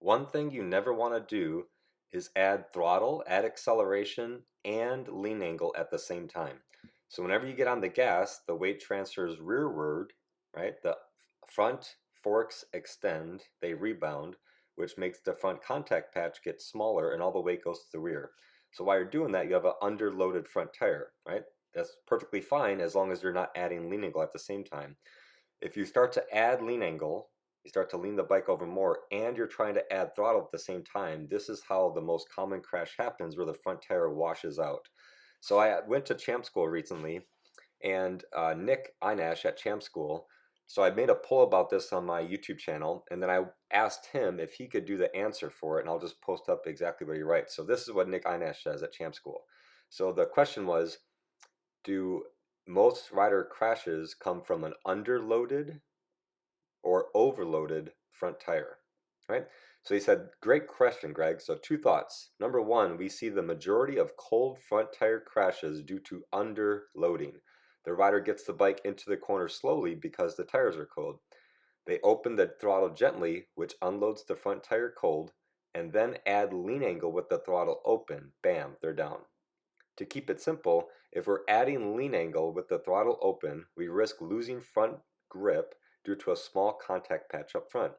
One thing you never want to do is add throttle, add acceleration, and lean angle at the same time. So whenever you get on the gas, the weight transfers rearward, right? The front forks extend, they rebound, which makes the front contact patch get smaller and all the weight goes to the rear. So while you're doing that, you have an underloaded front tire, right? That's perfectly fine as long as you're not adding lean angle at the same time. If you start to add lean angle, you start to lean the bike over more, and you're trying to add throttle at the same time, this is how the most common crash happens, where the front tire washes out. So I went to Champ School recently, and Nick Einash at Champ School, so I made a poll about this on my YouTube channel, and then I asked him if he could do the answer for it, and I'll just post up exactly what he writes. So this is what Nick Einash says at Champ School. So the question was, do most rider crashes come from an underloaded or overloaded front tire, right? So he said, great question, Greg. So two thoughts. Number one, we see the majority of cold front tire crashes due to underloading. The rider gets the bike into the corner slowly because the tires are cold. They open the throttle gently, which unloads the front tire cold, and then add lean angle with the throttle open. Bam, they're down. To keep it simple, if we're adding lean angle with the throttle open, we risk losing front grip due to a small contact patch up front.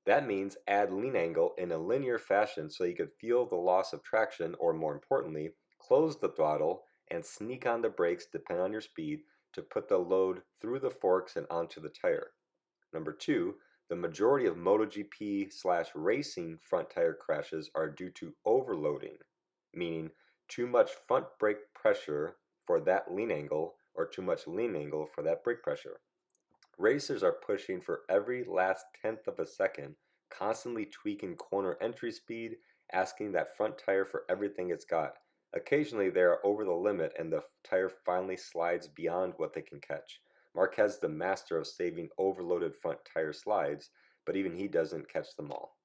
That means add lean angle in a linear fashion so you could feel the loss of traction, or more importantly, close the throttle and sneak on the brakes depending on your speed to put the load through the forks and onto the tire. Number two, the majority of MotoGP/racing front tire crashes are due to overloading, meaning too much front brake pressure for that lean angle or too much lean angle for that brake pressure. Racers are pushing for every last tenth of a second, constantly tweaking corner entry speed, asking that front tire for everything it's got. Occasionally they are over the limit and the tire finally slides beyond what they can catch. Marquez, the master of saving overloaded front tire slides, but even he doesn't catch them all.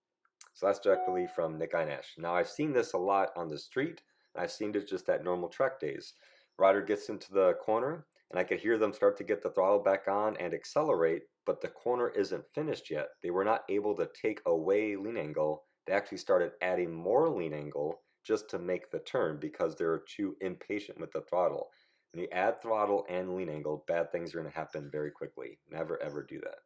So that's directly from Nick Einash. Now I've seen this a lot on the street, and I've seen it just at normal track days. Rider gets into the corner, and I could hear them start to get the throttle back on and accelerate, but the corner isn't finished yet. They were not able to take away lean angle. They actually started adding more lean angle just to make the turn because they were too impatient with the throttle. When you add throttle and lean angle, bad things are going to happen very quickly. Never ever do that.